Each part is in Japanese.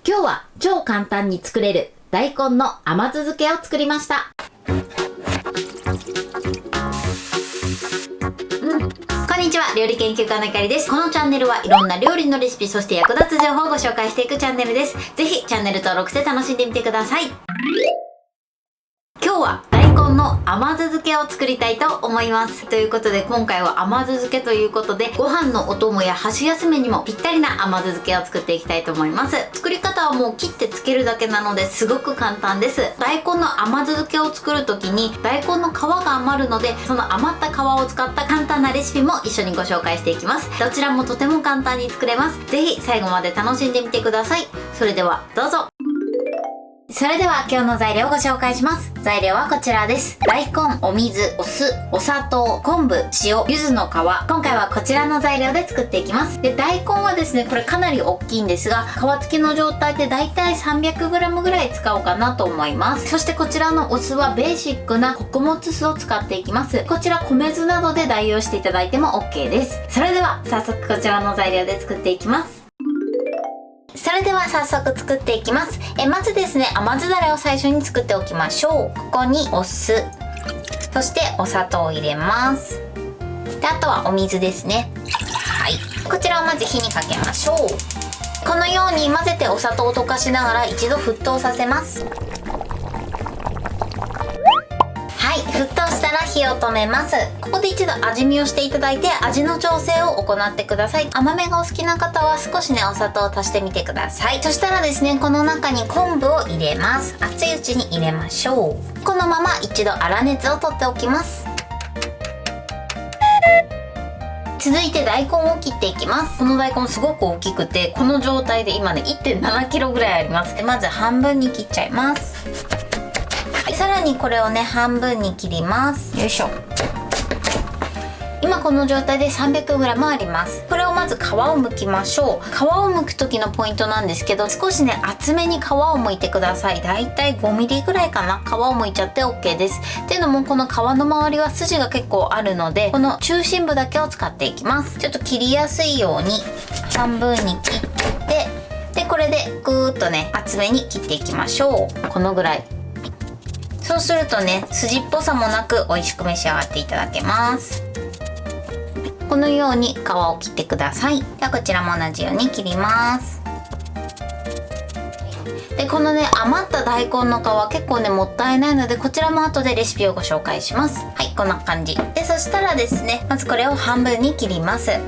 今日は超簡単に作れる大根の甘酢漬けを作りました。こんにちは、料理研究家のゆかりです。このチャンネルはいろんな料理のレシピ、そして役立つ情報をご紹介していくチャンネルです。ぜひチャンネル登録して楽しんでみてください。今日は大根の甘酢漬けを作りたいと思います。ということで今回は甘酢漬けということで、ご飯のお供や箸休めにもぴったりな甘酢漬けを作っていきたいと思います。作り方はもう切ってつけるだけなのですごく簡単です。大根の甘酢漬けを作る時に大根の皮が余るので、その余った皮を使った簡単なレシピも一緒にご紹介していきます。どちらもとても簡単に作れます。ぜひ最後まで楽しんでみてください。それではどうぞ。それでは今日の材料をご紹介します。材料はこちらです。大根、お水、お酢、お砂糖、昆布、塩、柚子の皮。今回はこちらの材料で作っていきます。で、大根はですね、これかなり大きいんですが、皮付きの状態でだいたい 300g ぐらい使おうかなと思います。そしてこちらのお酢はベーシックな穀物酢を使っていきます。こちら米酢などで代用していただいても OK です。それでは早速こちらの材料で作っていきます。それでは早速作っていきます。まずですね、甘酢だれを最初に作っておきましょう。ここにお酢、そしてお砂糖を入れます。で、あとはお水ですね。はい、こちらをまず火にかけましょう。このように混ぜてお砂糖を溶かしながら一度沸騰させます。はい、沸騰したら火を止めます。ここで一度味見をしていただいて、味の調整を行ってください。甘めがお好きな方は少しね、お砂糖を足してみてください。そしたらですね、この中に昆布を入れます。熱いうちに入れましょう。このまま一度粗熱を取っておきます。続いて大根を切っていきます。この大根すごく大きくて、この状態で今ね 1.7kg ぐらいあります。で、まず半分に切っちゃいます。さらにこれをね、半分に切ります。よいしょ。今この状態で 300g あります。これをまず皮を剥きましょう。皮を剥く時のポイントなんですけど、少しね、厚めに皮を剥いてください。だいたい 5mm ぐらいかな。皮を剥いちゃって OK です。っていうのも、この皮の周りは筋が結構あるので、この中心部だけを使っていきます。ちょっと切りやすいように半分に切って、でこれでぐーっとね、厚めに切っていきましょう。このぐらい。そうするとね、筋っぽさもなく美味しく召し上がっていただけます。このように皮を切ってください。ではこちらも同じように切ります。で、このね、余った大根の皮結構ね、もったいないので、こちらも後でレシピをご紹介します。はい、こんな感じで、そしたらですね、まずこれを半分に切ります。は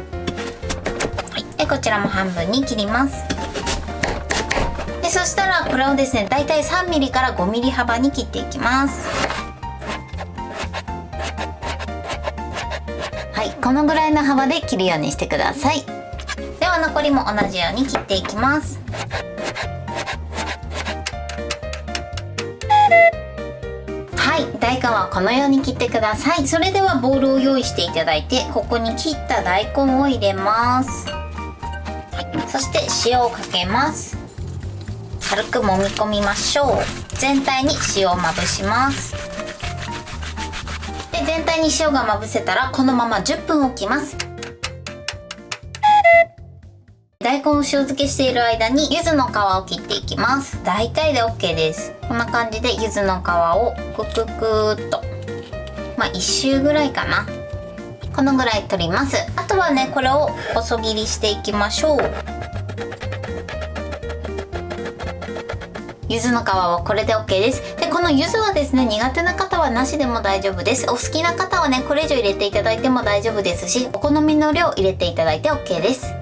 い、でこちらも半分に切ります。で、そしたらこれをですね、だいたい 3mm から 5mm 幅に切っていきます。はい、このぐらいの幅で切るようにしてください。では残りも同じように切っていきます。はい、大根はこのように切ってください。それではボウルを用意していただいて、ここに切った大根を入れます。はい、そして塩をかけます。軽く揉み込みましょう。全体に塩をまぶします。で、全体に塩がまぶせたらこのまま10分置きます。大根を塩漬けしている間に柚子の皮を切っていきます。大体で OK です。こんな感じで柚子の皮をクククーっと、1周ぐらいかな、このぐらい取ります。あとはね、これを細切りしていきましょう。柚子の皮はこれで OK です。で、この柚子はですね、苦手な方はなしでも大丈夫です。お好きな方はね、これ以上入れていただいても大丈夫ですし、お好みの量入れていただいて OK です。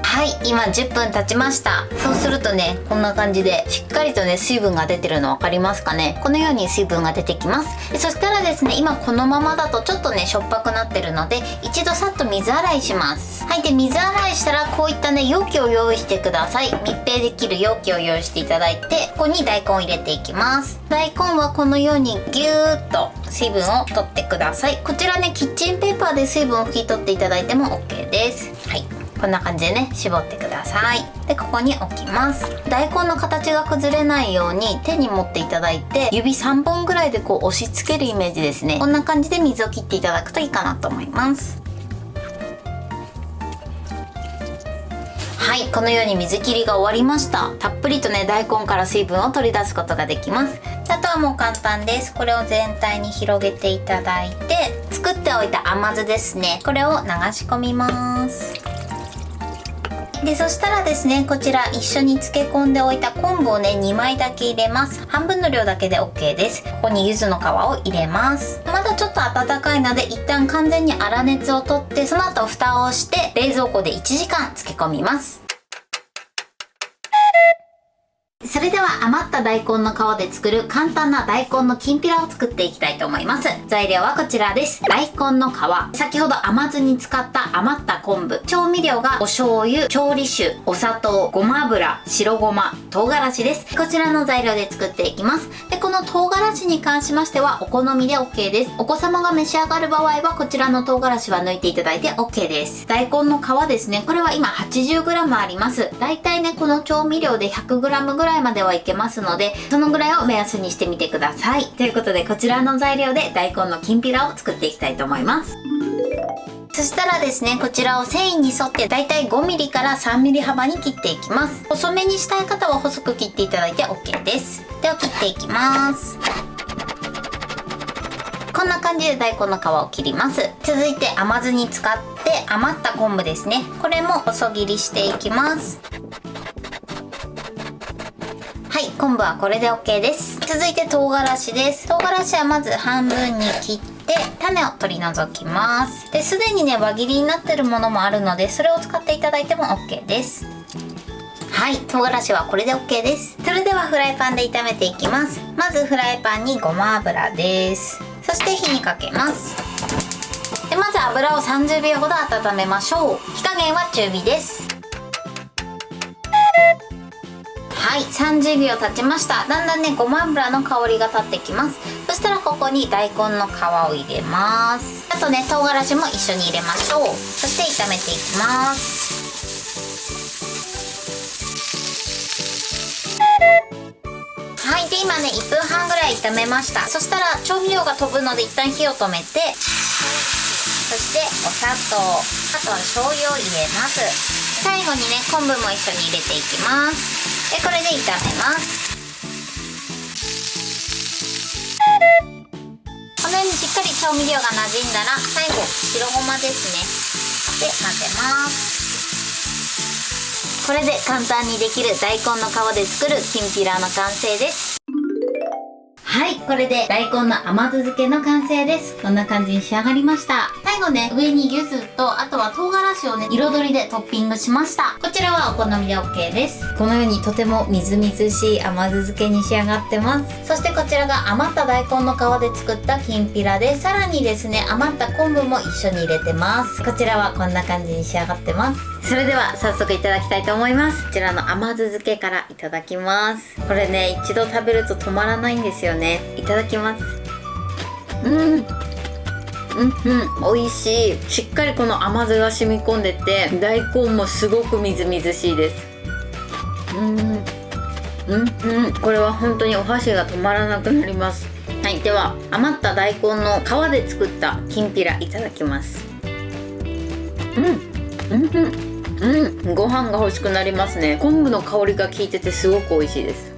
はい、今10分経ちました。そうするとね、こんな感じでしっかりとね、水分が出てるの分かりますかね。このように水分が出てきます。で、そしたらですね、今このままだとちょっとね、しょっぱくなってるので、一度さっと水洗いします。はい、で、水洗いしたらこういったね、容器を用意してください。密閉できる容器を用意していただいて、ここに大根を入れていきます。大根はこのようにギューッと水分を取ってください。こちらね、キッチンペーパーで水分を拭き取っていただいても OK です。はい、こんな感じでね、絞ってください。で、ここに置きます。大根の形が崩れないように手に持っていただいて、指3本ぐらいでこう押し付けるイメージですね。こんな感じで水を切っていただくといいかなと思います。ははい、このように水切りが終わりました。たっぷりとね、大根から水分を取り出すことができます。あとはもう簡単です。これを全体に広げていただいて、作っておいた甘酢ですね、これを流し込みます。でそしたらですね、こちら一緒に漬け込んでおいた昆布をね2枚だけ入れます。半分の量だけで OK です。ここに柚子の皮を入れます。まだちょっと温かいので一旦完全に粗熱を取って、その後蓋をして冷蔵庫で1時間漬け込みます。それでは余った大根の皮で作る簡単な大根のきんぴらを作っていきたいと思います。材料はこちらです。大根の皮、先ほど甘酢に使った余った昆布、調味料がお醤油、調理酒、お砂糖、ごま油、白ごま、唐辛子です。こちらの材料で作っていきます。でこの唐辛子に関しましてはお好みで OK です。お子様が召し上がる場合はこちらの唐辛子は抜いていただいて OK です。大根の皮ですね、これは今 80g あります。だいたいねこの調味料で 100g ぐらいまではいけますので、そのぐらいを目安にしてみてください。ということでこちらの材料で大根のきんぴらを作っていきたいと思います。そしたらですね、こちらを繊維に沿ってだいたい 5mm から 3mm 幅に切っていきます。細めにしたい方は細く切っていただいて OK です。では切っていきます。こんな感じで大根の皮を切ります。続いて甘酢に使って余った昆布ですね、これも細切りしていきます。はい、昆布はこれで OK です。続いて唐辛子です。唐辛子はまず半分に切って種を取り除きます。で、すでにね輪切りになってるものもあるので、それを使っていただいても OK です。はい、唐辛子はこれで OK です。それではフライパンで炒めていきます。まずフライパンにごま油です。そして火にかけます。でまず油を30秒ほど温めましょう。火加減は中火です。はい、30秒経ちました。だんだんねごま油の香りが立ってきます。そしたらここに大根の皮を入れます。あとね唐辛子も一緒に入れましょう。そして炒めていきます。はい、で今ね1分半ぐらい炒めました。そしたら調味料が飛ぶので一旦火を止めて、そしてお砂糖、あとは醤油を入れます。最後にね昆布も一緒に入れていきます。でこれで炒めます。このようにしっかり調味料が馴染んだら最後白ごまですね。で混ぜます。これで簡単にできる大根の皮で作るきんぴらの完成です。はい、これで大根の甘酢漬けの完成です。こんな感じに仕上がりました。最後ね上に柚子とあとは唐辛子をね彩りでトッピングしました。こちらはお好みで OK です。このようにとてもみずみずしい甘酢漬けに仕上がってます。そしてこちらが余った大根の皮で作ったきんぴらで、さらにですね余った昆布も一緒に入れてます。こちらはこんな感じに仕上がってます。それでは早速いただきたいと思います。こちらの甘酢漬けからいただきます。これね一度食べると止まらないんですよね。いただきます。美味しい。しっかりこの甘酢が染み込んでて、大根もすごくみずみずしいです。これは本当にお箸が止まらなくなります。はい、では余った大根の皮で作ったきんぴらいただきます。ご飯が欲しくなりますね。昆布の香りが効いててすごく美味しいです。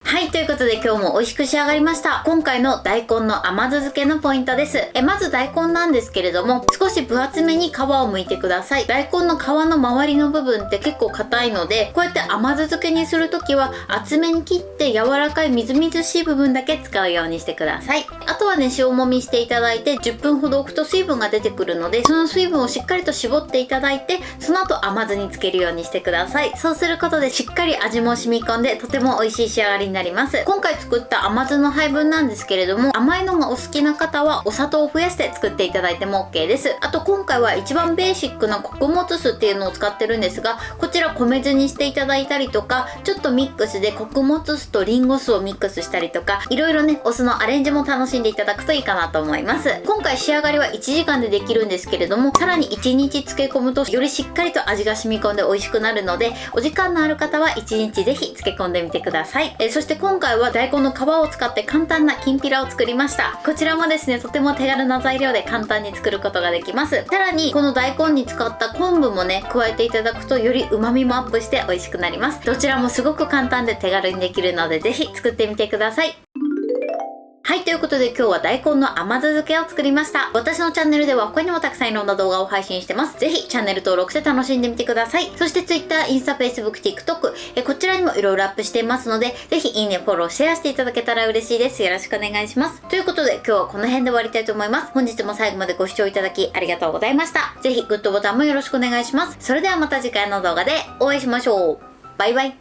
はい、ということで今日も美味しく仕上がりました。今回の大根の甘酢漬けのポイントです。まず大根なんですけれども、少し分厚めに皮を剥いてください。大根の皮の周りの部分って結構硬いので、こうやって甘酢漬けにするときは厚めに切って柔らかいみずみずしい部分だけ使うようにしてください。あとはね塩もみしていただいて10分ほど置くと水分が出てくるので、その水分をしっかりと絞っていただいて、その後甘酢につけるようにしてください。そうすることでしっかり味も染み込んでとても美味しい仕上がりになります。今回作った甘酢の配分なんですけれども、甘いのがお好きな方はお砂糖を増やして作っていただいても OK です。あと今回は一番ベーシックな穀物酢っていうのを使ってるんですが、こちら米酢にしていただいたりとか、ちょっとミックスで穀物酢とリンゴ酢をミックスしたりとか、いろいろねお酢のアレンジも楽しんでいただくといいかなと思います。今回仕上がりは1時間でできるんですけれども、さらに1日漬け込むとよりしっかりと味が染み込んで美味しくなるので、お時間のある方は1日ぜひ漬け込んでみてください。そして今回は大根の皮を使って簡単なきんぴらを作りました。こちらもですね、とても手軽な材料で簡単に作ることができます。さらにこの大根に使った昆布もね加えていただくとより旨味もアップして美味しくなります。どちらもすごく簡単で手軽にできるので、ぜひ作ってみてください。はい、ということで今日は大根の甘酢漬けを作りました。私のチャンネルでは他にもたくさんいろんな動画を配信してます。ぜひチャンネル登録して楽しんでみてください。そして Twitter、インスタ、Facebook、TikTok、こちらにもいろいろアップしていますので、ぜひいいね、フォロー、シェアしていただけたら嬉しいです。よろしくお願いします。ということで今日はこの辺で終わりたいと思います。本日も最後までご視聴いただきありがとうございました。ぜひグッドボタンもよろしくお願いします。それではまた次回の動画でお会いしましょう。バイバイ。